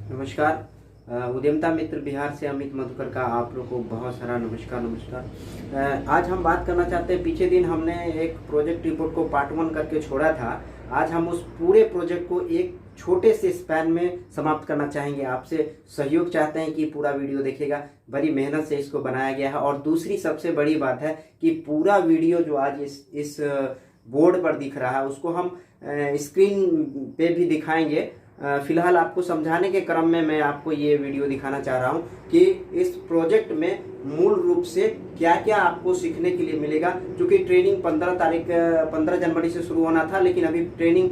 नमस्कार। उद्यमता मित्र बिहार से अमित मधुकर का आप लोग को बहुत सारा नमस्कार। आज हम बात करना चाहते हैं, पीछे दिन हमने एक प्रोजेक्ट रिपोर्ट को पार्ट 1 करके छोड़ा था। आज हम उस पूरे प्रोजेक्ट को एक छोटे से स्पैन में समाप्त करना चाहेंगे। आपसे सहयोग चाहते हैं कि पूरा वीडियो देखिएगा। बड़ी मेहनत से इसको बनाया गया है। और दूसरी सबसे बड़ी बात है कि पूरा वीडियो जो आज इस बोर्ड पर दिख रहा है उसको हम स्क्रीन पे भी दिखाएंगे। फिलहाल आपको समझाने के क्रम में मैं आपको ये वीडियो दिखाना चाह रहा हूँ कि इस प्रोजेक्ट में मूल रूप से क्या क्या आपको सीखने के लिए मिलेगा। क्योंकि ट्रेनिंग 15 जनवरी से शुरू होना था, लेकिन अभी ट्रेनिंग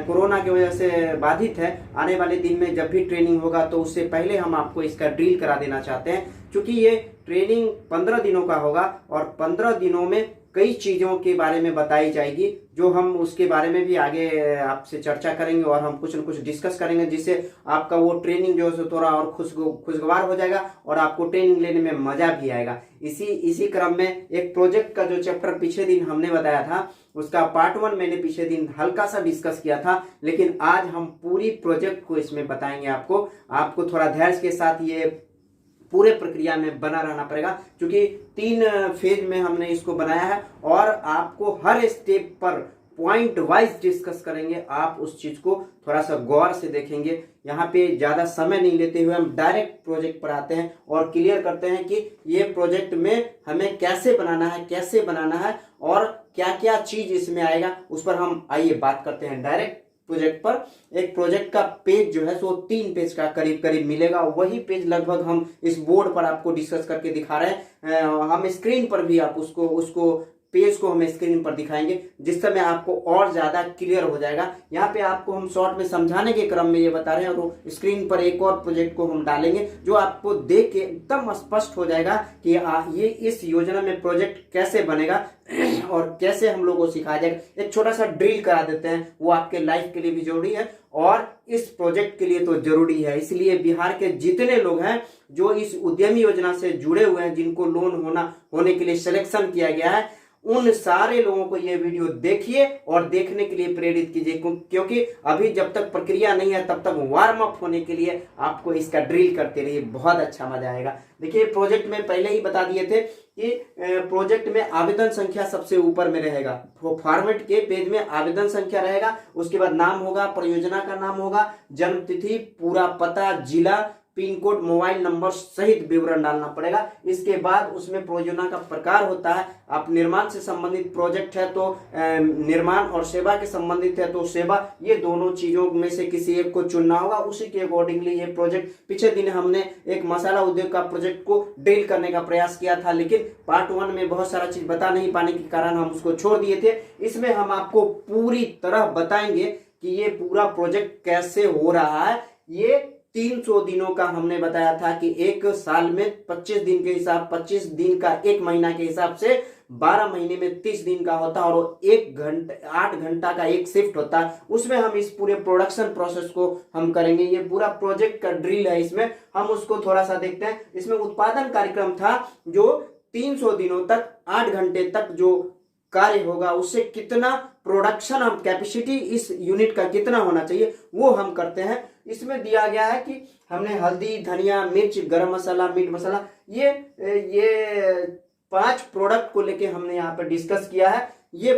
कोरोना की वजह से बाधित है। आने वाले दिन में जब भी ट्रेनिंग होगा तो उससे पहले हम आपको इसका ड्रिल करा देना चाहते हैं। क्योंकि ये ट्रेनिंग 15 दिनों का होगा और 15 दिनों में कई चीज़ों के बारे में बताई जाएगी, जो हम उसके बारे में भी आगे आपसे चर्चा करेंगे और हम कुछ न कुछ डिस्कस करेंगे, जिससे आपका वो ट्रेनिंग जो है थोड़ा और खुशगवार हो जाएगा और आपको ट्रेनिंग लेने में मजा भी आएगा। इसी क्रम में एक प्रोजेक्ट का जो चैप्टर पिछले दिन हमने बताया था उसका पार्ट 1 मैंने पिछले दिन हल्का सा डिस्कस किया था, लेकिन आज हम पूरी प्रोजेक्ट को इसमें बताएंगे। आपको थोड़ा धैर्य के साथ ये पूरे प्रक्रिया में बना रहना पड़ेगा, क्योंकि 3 फेज में हमने इसको बनाया है और आपको हर स्टेप पर पॉइंट वाइज डिस्कस करेंगे। आप उस चीज को थोड़ा सा गौर से देखेंगे। यहाँ पे ज्यादा समय नहीं लेते हुए हम डायरेक्ट प्रोजेक्ट पर आते हैं और क्लियर करते हैं कि ये प्रोजेक्ट में हमें कैसे बनाना है और क्या क्या चीज इसमें आएगा। उस पर हम आइए बात करते हैं डायरेक्ट प्रोजेक्ट पर। एक प्रोजेक्ट का पेज जो है सो 3 पेज का करीब मिलेगा। वही पेज लगभग हम इस बोर्ड पर आपको डिस्कस करके दिखा रहे हैं। हम स्क्रीन पर भी आप उसको पेज को हम स्क्रीन पर दिखाएंगे, जिस समय आपको और ज्यादा क्लियर हो जाएगा। यहाँ पे आपको हम शॉर्ट में समझाने के क्रम में ये बता रहे हैं और स्क्रीन पर एक और प्रोजेक्ट को हम डालेंगे जो आपको देख के एकदम स्पष्ट हो जाएगा कि ये इस योजना में प्रोजेक्ट कैसे बनेगा और कैसे हम लोगों को सिखाया जाएगा। एक छोटा सा ड्रिल करा देते हैं, वो आपके लाइफ के लिए भी जरूरी है और इस प्रोजेक्ट के लिए तो जरूरी है। इसलिए बिहार के जितने लोग हैं जो इस उद्यमी योजना से जुड़े हुए हैं, जिनको लोन होने के लिए सिलेक्शन किया गया है, उन सारे लोगों को ये वीडियो देखिए और देखने के लिए प्रेरित कीजिए, क्योंकि अभी जब तक प्रक्रिया नहीं है तब तक वार्म अप होने के लिए आपको इसका ड्रिल करते रहिए। बहुत अच्छा मजा आएगा। देखिए, प्रोजेक्ट में पहले ही बता दिए थे कि प्रोजेक्ट में आवेदन संख्या सबसे ऊपर में रहेगा। फॉर्मेट के पेज में आवेदन संख्या रहेगा, उसके बाद नाम होगा, परियोजना का नाम होगा, जन्म तिथि, पूरा पता, जिला, पिन कोड, मोबाइल नंबर सहित विवरण डालना पड़ेगा। इसके बाद उसमें परियोजना का प्रकार होता है। आप निर्माण से संबंधित प्रोजेक्ट है तो निर्माण, और सेवा के संबंधित है तो सेवा। ये दोनों चीजों में से किसी एक को चुनना होगा। उसी के अकॉर्डिंगली ये प्रोजेक्ट, पिछले दिन हमने एक मसाला उद्योग का प्रोजेक्ट को डील करने का प्रयास किया था, लेकिन पार्ट 1 में बहुत सारा चीज बता नहीं पाने के कारण हम उसको छोड़ दिए थे। इसमें हम आपको पूरी तरह बताएंगे कि ये पूरा प्रोजेक्ट कैसे हो रहा है। ये 300 दिनों का हमने बताया था कि एक साल में 25 दिन के हिसाब, 25 दिन का एक महीना के हिसाब से 12 महीने में 30 दिन का होता है और 8 घंटा का एक शिफ्ट होता है। उसमें हम इस पूरे प्रोडक्शन प्रोसेस को हम करेंगे। ये पूरा प्रोजेक्ट का ड्रिल है। इसमें हम उसको थोड़ा सा देखते हैं। इसमें उत्पादन कार्यक्रम था जो 300 दिनों तक 8 घंटे तक जो कार्य होगा, उससे कितना प्रोडक्शन हम कैपेसिटी इस यूनिट का कितना होना चाहिए वो हम करते हैं। इसमें दिया गया है कि हमने हल्दी, धनिया, मिर्च, गरम मसाला, मीट मसाला, ये 5 प्रोडक्ट को लेके हमने यहाँ पे डिस्कस किया है। ये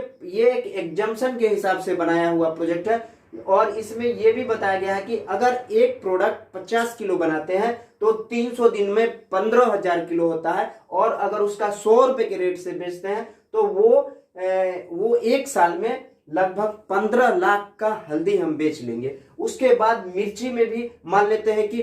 एक एग्जाम्पशन के हिसाब से बनाया हुआ प्रोजेक्ट है और इसमें यह भी बताया गया है कि अगर एक प्रोडक्ट 50 किलो बनाते हैं तो 300 दिन में 15,000 किलो होता है, और अगर उसका 100 रुपए के रेट से बेचते हैं तो वो एक साल में लगभग 15 लाख का हल्दी हम बेच लेंगे। उसके बाद मिर्ची में भी मान लेते हैं कि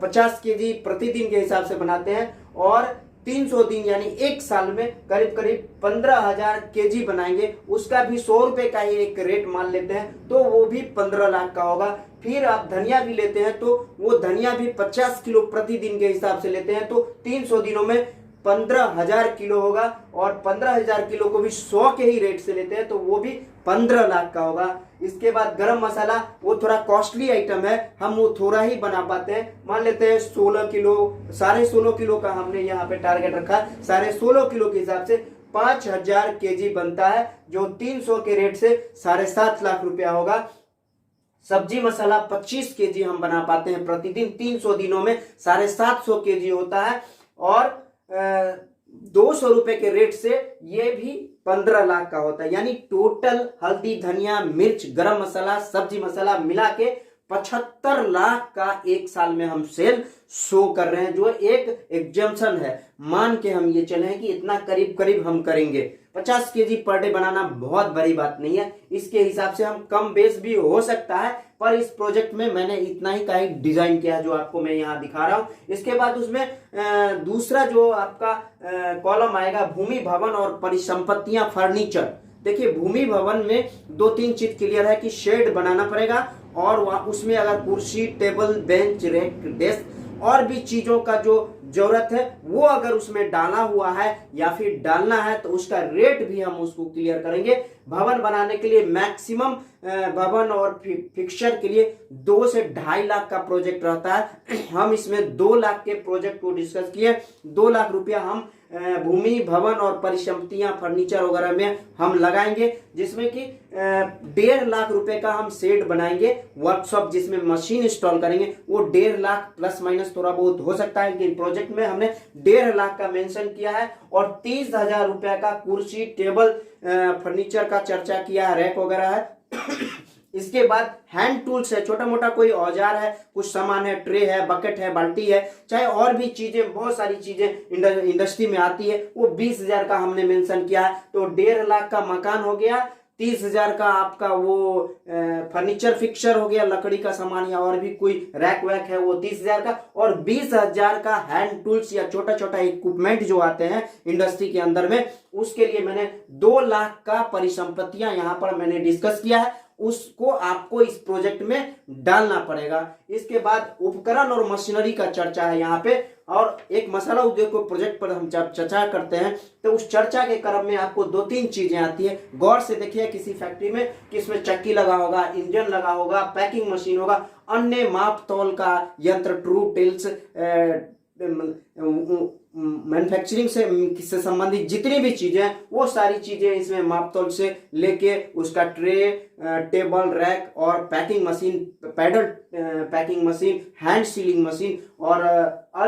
50 केजी प्रतिदिन के हिसाब से बनाते हैं और 300 दिन यानी एक साल में करीब 15,000 केजी बनाएंगे। उसका भी 100 रुपए का ही एक रेट मान लेते हैं तो वो भी 15 लाख का होगा। फिर आप धनिया भी लेते हैं तो वो धनिया भी 50 किलो प्रतिदिन के हिसाब से लेते हैं तो 300 दिनों में 15,000 किलो होगा, और 15,000 किलो को भी 100 के ही रेट से लेते हैं तो वो भी 15 लाख का होगा। इसके बाद गरम मसाला, वो थोड़ा कॉस्टली आइटम है, हम वो थोड़ा ही बना पाते हैं। मान लेते हैं 16 किलो, 16.5 किलो का हमने यहाँ पे टारगेट रखा। 16.5 किलो के हिसाब से 5,000 केजी बनता है, जो 300 के रेट से 7.5 लाख रुपया होगा। सब्जी मसाला 25 केजी हम बना पाते हैं प्रतिदिन। 300 दिनों में 750 केजी होता है और 200 रुपए के रेट से ये भी 15 लाख का होता है। यानी टोटल हल्दी, धनिया, मिर्च, गरम मसाला, सब्जी मसाला मिला के 75 लाख का एक साल में हम सेल शो कर रहे हैं, जो एक एग्जाम्पशन है। मान के हम ये चले हैं कि इतना करीब करीब हम करेंगे। 50 केजी पर डे बनाना बहुत बड़ी बात नहीं है, इसके हिसाब से हम कम बेस भी हो सकता है, पर इस प्रोजेक्ट में मैंने इतना ही का एक डिजाइन किया जो आपको मैं यहाँ दिखा रहा हूँ। इसके बाद उसमें दूसरा जो आपका कॉलम आएगा, भूमि भवन और परिसंपत्तियां फर्नीचर। देखिए, भूमि भवन में 2-3 चीज क्लियर है कि शेड बनाना पड़ेगा और वहाँ उसमें अगर कुर्सी, टेबल, बेंच, रैक, डेस्क और भी चीजों का जो जरूरत है वो अगर उसमें डाला हुआ है या फिर डालना है तो उसका रेट भी हम उसको क्लियर करेंगे। भवन बनाने के लिए मैक्सिमम भवन और फिक्सचर के लिए 2 से 2.5 लाख का प्रोजेक्ट रहता है। हम इसमें 2 लाख के प्रोजेक्ट को डिस्कस किए। 2 लाख रुपया हम भूमि, भवन और परिसंपत्तियां, फर्नीचर वगैरह में हम लगाएंगे, जिसमें कि 1.5 लाख रुपए का हम सेट बनाएंगे। वर्कशॉप जिसमें मशीन इंस्टॉल करेंगे वो 1.5 लाख प्लस माइनस थोड़ा बहुत हो सकता है, लेकिन प्रोजेक्ट में हमने 1.5 लाख का मेंशन किया है। और 30,000 रुपए का कुर्सी, टेबल, फर्नीचर का चर्चा किया है, रैक वगैरह है। इसके बाद हैंड टूल्स है, छोटा मोटा कोई औजार है, कुछ सामान है, ट्रे है, बकेट है, बाल्टी है, चाहे और भी चीजें, बहुत सारी चीजें इंडस्ट्री में आती है, वो 20,000 का हमने मेंशन किया है। तो 1.5 लाख का मकान हो गया, 30,000 का आपका वो फर्नीचर फिक्सर हो गया, लकड़ी का सामान या और भी कोई रैक वैक है वो 30,000 का, और 20,000 का हैंड टूल्स या छोटा छोटा इक्विपमेंट जो आते हैं इंडस्ट्री के अंदर में, उसके लिए मैंने 2 लाख का परिसंपत्तियां यहाँ पर मैंने डिस्कस किया है, उसको आपको इस प्रोजेक्ट में डालना पड़ेगा। इसके बाद उपकरण और मशीनरी का चर्चा है यहाँ पे, और एक मसाला उद्योग को प्रोजेक्ट पर हम चर्चा करते हैं तो उस चर्चा के क्रम में आपको 2-3 चीजें आती है। गौर से देखिए किसी फैक्ट्री में कि इसमें चक्की लगा होगा, इंजन लगा होगा, पैकिंग मशीन होगा, अन्य माप तौल का यंत्र, ट्रू टेल्स, मैन्युफैक्चरिंग से संबंधित जितनी भी चीजें हैं वो सारी चीजें इसमें मापतोल से लेके उसका ट्रे, टेबल, रैक और packing machine, pedal packing machine, hand sealing machine और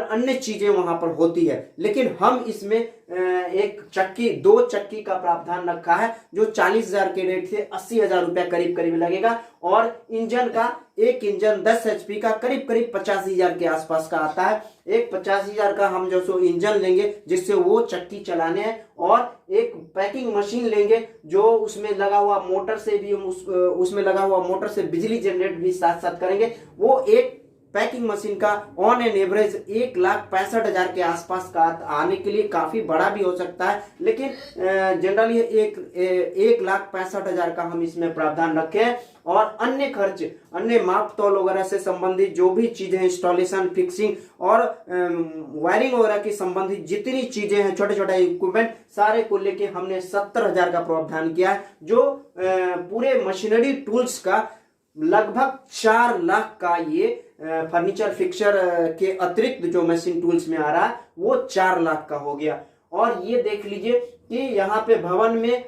अन्य चीजें वहां पर होती है। लेकिन हम इसमें एक चक्की, 2 चक्की का प्रावधान रखा है जो 40,000 के रेट से 80,000 रुपया करीब करीब लगेगा, और इंजन का एक इंजन 10 HP का करीब करीब 85,000 के आसपास का आता है। एक 85,000 का हम जो सो इंजन लेंगे जिससे वो चक्की चलाने हैं, और एक पैकिंग मशीन लेंगे जो उसमें लगा हुआ मोटर से भी हम उसमें लगा हुआ मोटर से बिजली जनरेट भी साथ साथ करेंगे। वो एक पैकिंग मशीन का ऑन एन एवरेज 1,65,000 के आसपास का आने के लिए काफी बड़ा भी हो सकता है, लेकिन जनरली 1,65,000 का हम इसमें प्रावधान रखे हैं। और अन्य खर्च, अन्य माप तौल वगैरह से संबंधित जो भी चीजें, इंस्टॉलेशन, फिक्सिंग और वायरिंग वगैरह की संबंधित जितनी चीजें हैं, छोटे छोटे इक्विपमेंट, सारे को लेके हमने 70,000 का प्रावधान किया है, जो पूरे मशीनरी टूल्स का लगभग 4 लाख का ये फर्नीचर फिक्सर के अतिरिक्त जो मशीन टूल्स में आ रहा है वो 4 लाख का हो गया। और ये देख लीजिए कि यहाँ पे भवन में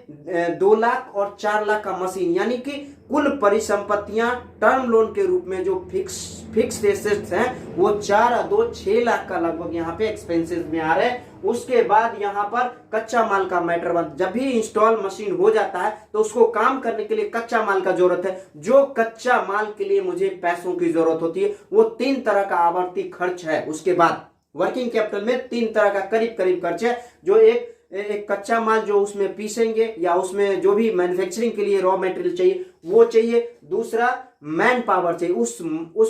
2 लाख और 4 लाख का मशीन, यानी कि कुल परिसंपत्तियां टर्म लोन के रूप में जो फिक्स्ड एसेट्स हैं वो 4 और 2 6 लाख का लगभग यहाँ पे एक्सपेंसेस में आ रहे हैं। उसके बाद यहाँ पर कच्चा माल का मैटर बन, जब भी इंस्टॉल मशीन हो जाता है तो उसको काम करने के लिए कच्चा माल का जरूरत है। जो कच्चा माल के लिए मुझे पैसों की जरूरत होती है वो 3 तरह का आवर्ती खर्च है। उसके बाद वर्किंग कैपिटल में 3 तरह का करीब करीब खर्च है, जो एक कच्चा माल जो उसमें पीसेंगे या उसमें जो भी मैन्युफैक्चरिंग के लिए रॉ मटेरियल चाहिए वो चाहिए। दूसरा मैन पावर चाहिए, उस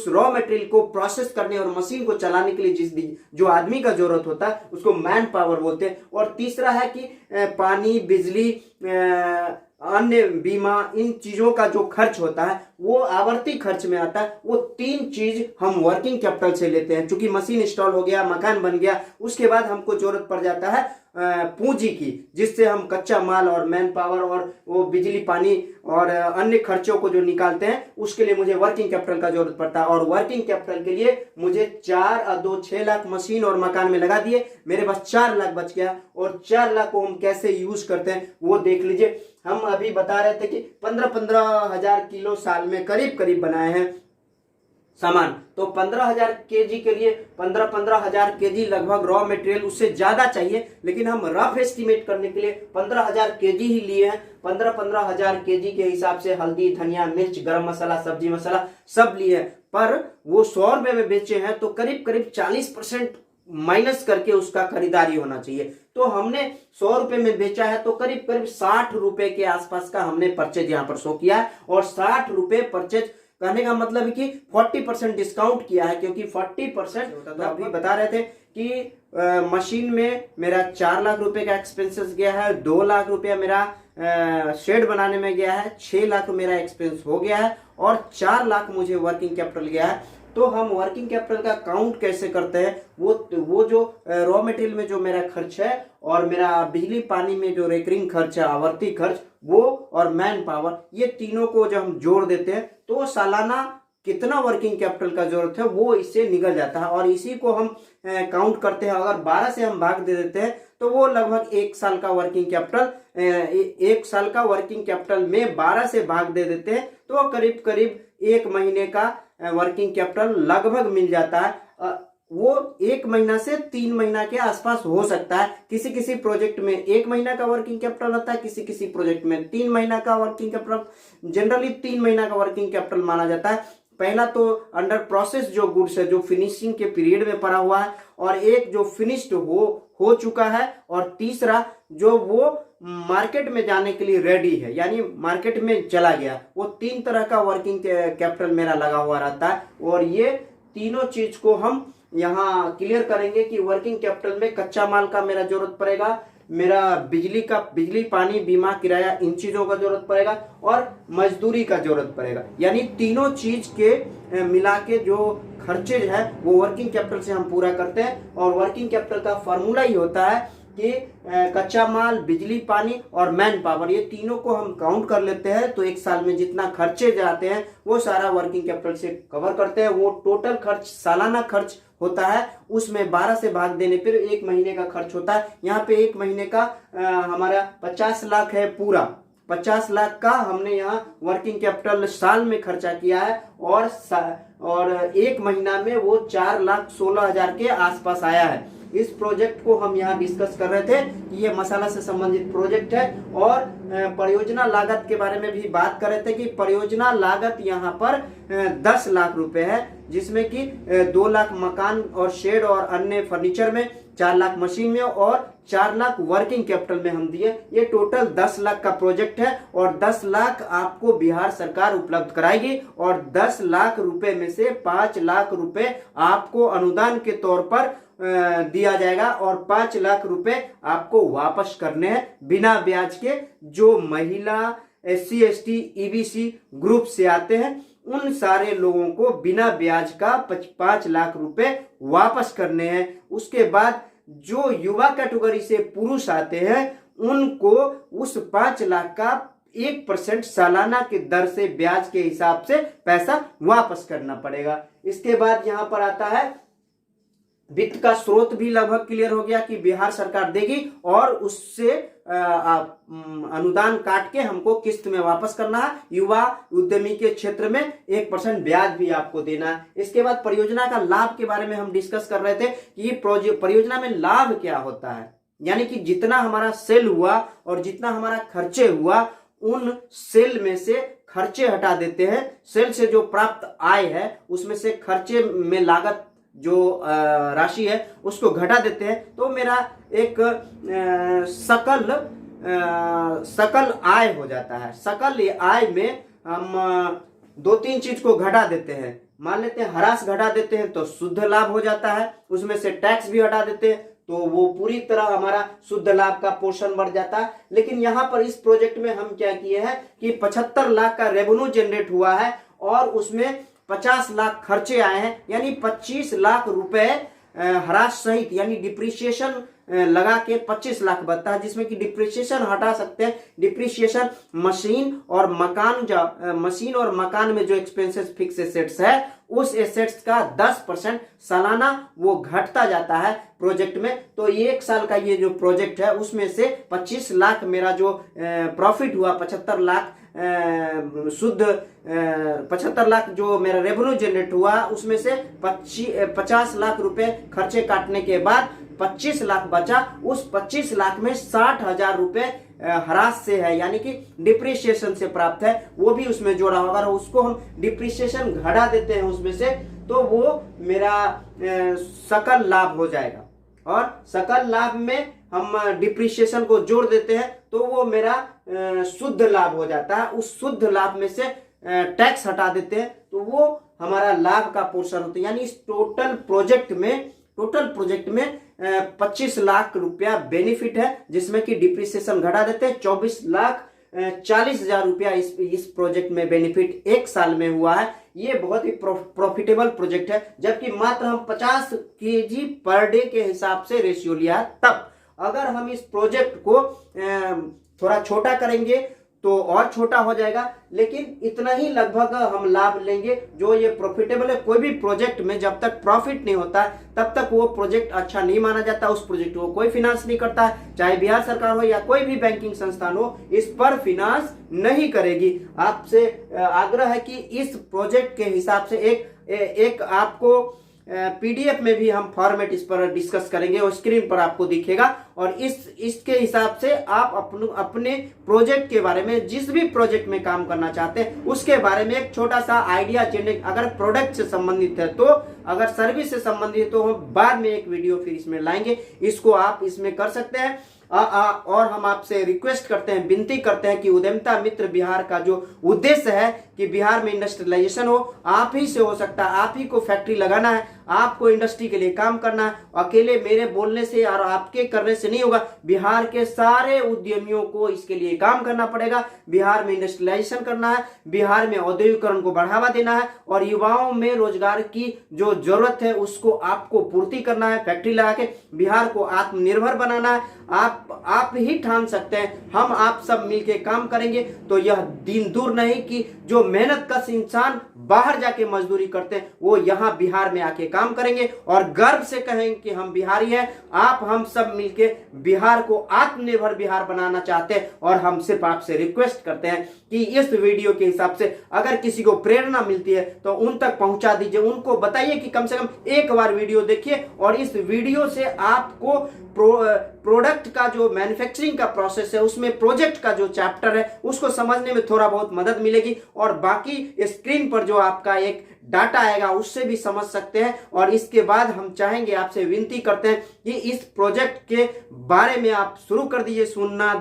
रॉ मटेरियल को प्रोसेस करने और मशीन को चलाने के लिए जो आदमी का जरूरत होता है उसको मैन पावर बोलते हैं। और तीसरा है कि पानी, बिजली, अन्य बीमा, इन चीजों का जो खर्च होता है वो आवर्ती खर्च में आता है। वो 3 चीज हम वर्किंग कैपिटल से लेते हैं। चूंकि मशीन इंस्टॉल हो गया, मकान बन गया, उसके बाद हमको जरूरत पड़ जाता है पूंजी की, जिससे हम कच्चा माल और मैन पावर और वो बिजली, पानी और अन्य खर्चों को जो निकालते हैं उसके लिए मुझे वर्किंग कैपिटल का जरूरत पड़ता है। और वर्किंग कैपिटल के लिए मुझे 4 और 2 6 लाख मशीन और मकान में लगा दिए, मेरे पास 4 लाख बच गया। और 4 लाख को हम कैसे यूज करते हैं वो देख लीजिए। हम अभी बता रहे थे कि 15,000 किलो साल में करीब करीब बनाए हैं सामान। तो 15,000 केजी के लिए 15,000 केजी लगभग रॉ मटेरियल, उससे ज्यादा चाहिए, लेकिन हम रफ एस्टिमेट करने के लिए 15,000 केजी ही लिए हैं। 15,000 केजी के हिसाब से हल्दी, धनिया, मिर्च, गरम मसाला, सब्जी मसाला सब लिए हैं। पर वो 100 रुपए में बेचे हैं तो करीब करीब 40% माइनस करके उसका खरीदारी होना चाहिए। तो हमने 100 रुपए में बेचा है तो करीब करीब 60 रुपए के आसपास का हमने परचेज यहाँ पर शो किया है। और 60 रुपए परचेज कहने का मतलब है कि 40% डिस्काउंट किया है, क्योंकि 40% तो अभी बता रहे थे कि मशीन में मेरा 4 लाख रुपए का एक्सपेंसेस गया है, 2 लाख रुपया मेरा शेड बनाने में गया है, 6 लाख मेरा एक्सपेंस हो गया है और 4 लाख मुझे वर्किंग कैपिटल गया है। तो हम वर्किंग कैपिटल का काउंट कैसे करते हैं, वो जो रॉ मटेरियल में जो मेरा खर्च है और मेरा बिजली पानी में जो रेकरिंग खर्च है, आवर्ती खर्च, वो और मैन पावर, ये तीनों को जब हम जोड़ देते हैं तो सालाना कितना वर्किंग कैपिटल का जरूरत है वो इससे निकल जाता है। और इसी को हम काउंट करते हैं। अगर 12 से हम भाग दे देते हैं तो वो लगभग 1 साल का वर्किंग कैपिटल, 1 साल का वर्किंग कैपिटल में 12 से भाग दे देते हैं तो करीब करीब 1 महीने का वर्किंग कैपिटल लगभग मिल जाता है। वो 1 महीना से 3 महीना के आसपास हो सकता है। किसी किसी प्रोजेक्ट में 1 महीना का वर्किंग कैपिटल होता है, किसी किसी प्रोजेक्ट में 3 महीना का वर्किंग कैपिटल, जनरली 3 महीना का वर्किंग कैपिटल माना जाता है। पहला तो अंडर प्रोसेस जो गुड्स है, जो फिनिशिंग के पीरियड में पड़ा हुआ है, और एक जो फिनिश्ड हो चुका है, और तीसरा जो वो मार्केट में जाने के लिए रेडी है, यानी मार्केट में चला गया। वो 3 तरह का वर्किंग कैपिटल मेरा लगा हुआ रहता है। और ये तीनों चीज को हम यहाँ क्लियर करेंगे कि वर्किंग कैपिटल में कच्चा माल का मेरा जरूरत पड़ेगा, मेरा बिजली पानी बीमा किराया इन चीजों का जरूरत पड़ेगा, और मजदूरी का जरूरत पड़ेगा। यानी तीनों चीज के मिला के जो खर्चेज है वो वर्किंग कैपिटल से हम पूरा करते हैं। और वर्किंग कैपिटल का फॉर्मूला ही होता है कि कच्चा माल, बिजली पानी और मैन पावर, ये तीनों को हम काउंट कर लेते हैं तो 1 साल में जितना खर्चे जाते हैं वो सारा वर्किंग कैपिटल से कवर करते हैं। वो टोटल खर्च, सालाना खर्च होता है, उसमें 12 से भाग देने पर 1 महीने का खर्च होता है। यहाँ पे 1 महीने का हमारा 50 लाख है पूरा। 50 लाख का हमने यहाँ वर्किंग कैपिटल साल में खर्चा किया है, और 1 महीना में वो 4,16,000 के आसपास आया है। इस प्रोजेक्ट को हम यहाँ डिस्कस कर रहे थे कि ये मसाला से संबंधित प्रोजेक्ट है। और परियोजना लागत के बारे में भी बात कर रहे थे कि परियोजना लागत यहाँ पर 10 लाख रुपए है, जिसमें कि 2 लाख मकान और शेड और अन्य फर्नीचर में, 4 लाख मशीन में और 4 लाख वर्किंग कैपिटल में हम दिए। ये टोटल 10 लाख का प्रोजेक्ट है। और 10 लाख आपको बिहार सरकार उपलब्ध कराएगी, और 10 लाख रुपए में से 5 लाख रुपए आपको अनुदान के तौर पर दिया जाएगा, और 5 लाख रुपए आपको वापस करने हैं बिना ब्याज के। जो महिला, SC ST EBC ग्रुप से आते हैं उन सारे लोगों को बिना ब्याज का 5 लाख रुपए वापस करने हैं। उसके बाद जो युवा कैटेगरी से पुरुष आते हैं उनको उस 5 लाख का 1% सालाना की दर से ब्याज के हिसाब से पैसा वापस करना पड़ेगा। इसके बाद यहाँ पर आता है वित्त का स्रोत भी लगभग क्लियर हो गया कि बिहार सरकार देगी, और उससे अनुदान काट के हमको किस्त में वापस करना है। युवा उद्यमी के क्षेत्र में 1% ब्याज भी आपको देना है। इसके बाद परियोजना का लाभ के बारे में हम डिस्कस कर रहे थे कि ये परियोजना में लाभ क्या होता है, यानी कि जितना हमारा सेल हुआ और जितना हमारा खर्चे हुआ, उन सेल में से खर्चे हटा देते हैं। सेल से जो प्राप्त आय है उसमें से खर्चे में लागत जो राशि है उसको घटा देते हैं, तो मेरा एक सकल आय हो जाता है। सकल आय में हम 2-3 चीज को घटा देते हैं। मान लेते हैं ह्रास घटा देते हैं तो शुद्ध लाभ हो जाता है, उसमें से टैक्स भी हटा देते हैं तो वो पूरी तरह हमारा शुद्ध लाभ का पोर्शन बढ़ जाता है। लेकिन यहाँ पर इस प्रोजेक्ट में हम क्या किए हैं कि 75 लाख का रेवेन्यू जनरेट हुआ है और उसमें 50 लाख खर्चे आए हैं, यानी 25 लाख रुपए ह्रास सहित यानी डिप्रिसिएशन लगा के 25 लाख बनता है, जिसमें कि डिप्रिसिएशन हटा सकते हैं। डिप्रिसिएशन मशीन और मकान में जो एक्सपेंसेस फिक्स एसेट्स है उस एसेट्स का 10% सालाना वो घटता जाता है प्रोजेक्ट में। तो 1 साल का ये जो प्रोजेक्ट है उसमें से 25 लाख मेरा जो प्रॉफिट हुआ, 75 लाख शुद्ध 75 लाख जो मेरा रेवेन्यू जनरेट हुआ, उसमें से 50 लाख रुपए खर्चे काटने के बाद 25 लाख बचा। उस 25 लाख में 60,000 रुपए ह्रास से है, यानी कि डिप्रिसिएशन से प्राप्त है, वो भी उसमें जोड़ा होगा। और उसको हम डिप्रिसिएशन घटा देते हैं उसमें से, तो वो मेरा सकल लाभ हो जाएगा। और सकल लाभ में हम डिप्रिसिएशन को जोड़ देते हैं तो वो मेरा शुद्ध लाभ हो जाता है। उस शुद्ध लाभ में से टैक्स हटा देते हैं तो वो हमारा लाभ का पोर्शन होता है। यानी इस टोटल प्रोजेक्ट में 25 लाख रुपया बेनिफिट है, जिसमें कि डिप्रिसिएशन घटा देते हैं। 24,40,000 रुपया इस प्रोजेक्ट में बेनिफिट 1 साल में हुआ है। ये बहुत ही प्रॉफिटेबल प्रोजेक्ट है, जबकि मात्र हम 50 kg पर डे के हिसाब से रेशियो लिया है। तब अगर हम इस प्रोजेक्ट को थोड़ा छोटा करेंगे तो और छोटा हो जाएगा, लेकिन इतना ही लगभग हम लाभ लेंगे जो ये प्रॉफिटेबल है। कोई भी प्रोजेक्ट में जब तक प्रॉफिट नहीं होता तब तक वो प्रोजेक्ट अच्छा नहीं माना जाता। उस प्रोजेक्ट को कोई फिनांस नहीं करता, चाहे बिहार सरकार हो या कोई भी बैंकिंग संस्थान हो, इस पर फिनांस नहीं करेगी। आपसे आग्रह है कि इस प्रोजेक्ट के हिसाब से एक आपको पीडीएफ में भी हम फॉर्मेट इस पर डिस्कस करेंगे और स्क्रीन पर आपको दिखेगा। और इसके हिसाब से आप अपने प्रोजेक्ट के बारे में, जिस भी प्रोजेक्ट में काम करना चाहते हैं उसके बारे में एक छोटा सा आइडिया जनरेट, अगर प्रोडक्ट से संबंधित है तो, अगर सर्विस से संबंधित है तो हम बाद में एक वीडियो फिर इसमें लाएंगे। इसको आप इसमें कर सकते हैं। और हम आपसे रिक्वेस्ट करते हैं, विनती करते हैं कि उद्यमिता मित्र बिहार का जो उद्देश्य है कि बिहार में इंडस्ट्रियलाइजेशन हो, आप ही से हो सकता है। आप ही को फैक्ट्री लगाना है, आपको इंडस्ट्री के लिए काम करना है। अकेले मेरे बोलने से और आपके करने से नहीं होगा, बिहार के सारे उद्यमियों को इसके लिए काम करना पड़ेगा। बिहार में इंडस्ट्रियलाइजेशन करना है, बिहार में औद्योगिकरण को बढ़ावा देना है और युवाओं में रोजगार की जो जरूरत है उसको आपको पूर्ति करना है। फैक्ट्री लगा के बिहार को आत्मनिर्भर बनाना है। आप ही ठान सकते हैं। हम आप सब मिलके काम करेंगे तो यह दिन दूर नहीं कि जो मेहनत कश इंसान बाहर जाके मजदूरी करते हैं वो यहाँ बिहार में आके काम करेंगे और गर्व से कहेंगे कि हम बिहारी हैं। हम सब मिलके बिहार को आत्मनिर्भर बिहार बनाना चाहते हैं। और हम सिर्फ आपसे रिक्वेस्ट करते हैं कि इस वीडियो के हिसाब से अगर किसी को प्रेरणा मिलती है तो उन तक पहुंचा दीजिए। उनको बताइए कि कम से कम एक बार वीडियो देखिए और इस वीडियो से आपको प्रोडक्ट का जो मैन्युफैक्चरिंग का प्रोसेस है, उसमें प्रोजेक्ट का जो चैप्टर है उसको समझने में थोड़ा बहुत मदद मिलेगी। और बाकी स्क्रीन पर जो आपका एक डाटा आएगा उससे भी समझ सकते हैं। और इसके बाद हम चाहेंगे, आपसे विनती करते हैं कि इस प्रोजेक्ट के बारे में आप शुरू कर दीजिए सुनना,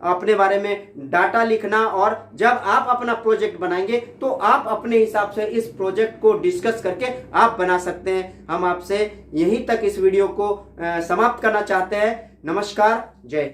अपने बारे में डाटा लिखना। और जब आप अपना प्रोजेक्ट बनाएंगे तो आप अपने हिसाब से इस प्रोजेक्ट को डिस्कस करके आप बना सकते हैं। हम आपसे यहीं तक इस वीडियो को समाप्त करना चाहते हैं। नमस्कार, जय।